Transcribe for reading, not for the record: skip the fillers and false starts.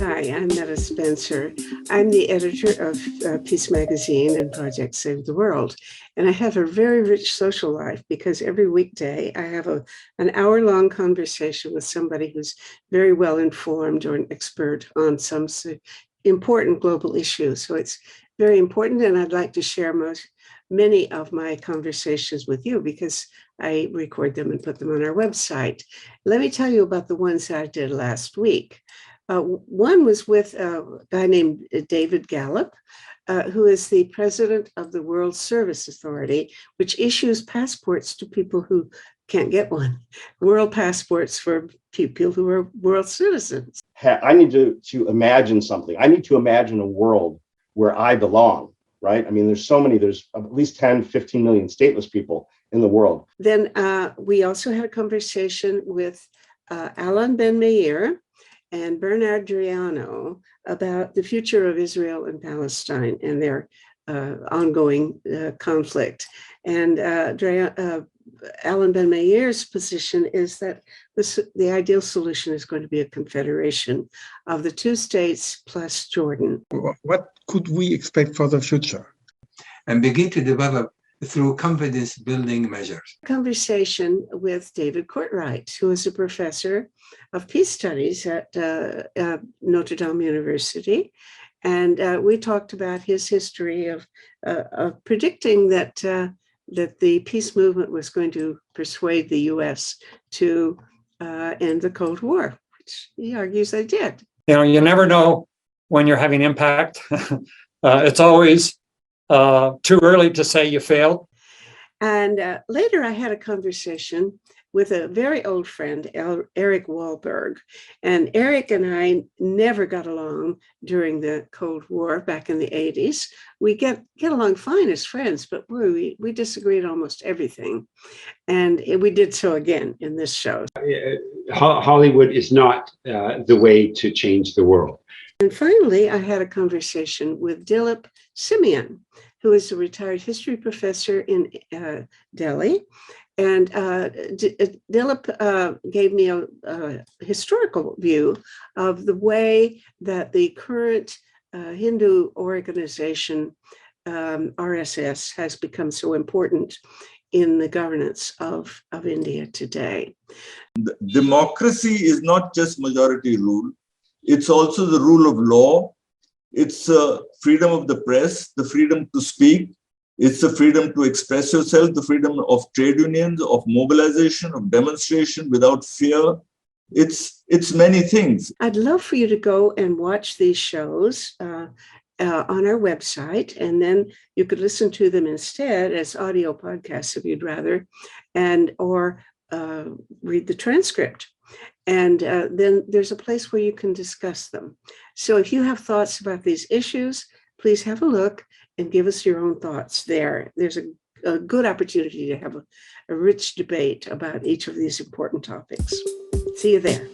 Hi, I'm Meta Spencer. I'm the editor of Peace Magazine and Project Save the World. And I have a very rich social life because every weekday I have an hour-long conversation with somebody who's very well informed or an expert on some important global issue. So it's very important, and I'd like to share many of my conversations with you because I record them and put them on our website. Let me tell you about the ones I did last week. One was with a guy named David Gallup, who is the president of the World Service Authority, which issues passports to people who can't get one. World passports for people who are world citizens. I need to imagine something. I need to imagine a world where I belong, right? I mean, there's at least 10, 15 million stateless people in the world. Then we also had a conversation with Alan Ben Meir and Bernard Driano about the future of Israel and Palestine and their ongoing conflict. And Alan Ben Meir's position is that the ideal solution is going to be a confederation of the two states plus Jordan. What could we expect for the future? And begin to develop through confidence building measures. Conversation with David Courtwright, who is a professor of peace studies at Notre Dame University. And we talked about his history of predicting that the peace movement was going to persuade the US to end the Cold War, which he argues they did. You never know when you're having impact. It's always too early to say you failed. And later I had a conversation with a very old friend, Eric Wahlberg. And Eric and I never got along during the Cold War back in the 80s. We get along fine as friends, but we disagreed on almost everything. And we did so again in this show. Hollywood is not the way to change the world. And finally, I had a conversation with Dilip Simeon, who is a retired history professor in Delhi. And Dilip gave me a historical view of the way that the current Hindu organization, RSS, has become so important in the governance of India today. Democracy is not just majority rule. It's also the rule of law. It's freedom of the press, the freedom to speak. It's the freedom to express yourself, the freedom of trade unions, of mobilization, of demonstration without fear. It's many things. I'd love for you to go and watch these shows on our website, and then you could listen to them instead as audio podcasts if you'd rather, or read the transcript. And then there's a place where you can discuss them. So if you have thoughts about these issues, please have a look and give us your own thoughts there. There's a good opportunity to have a rich debate about each of these important topics. See you there.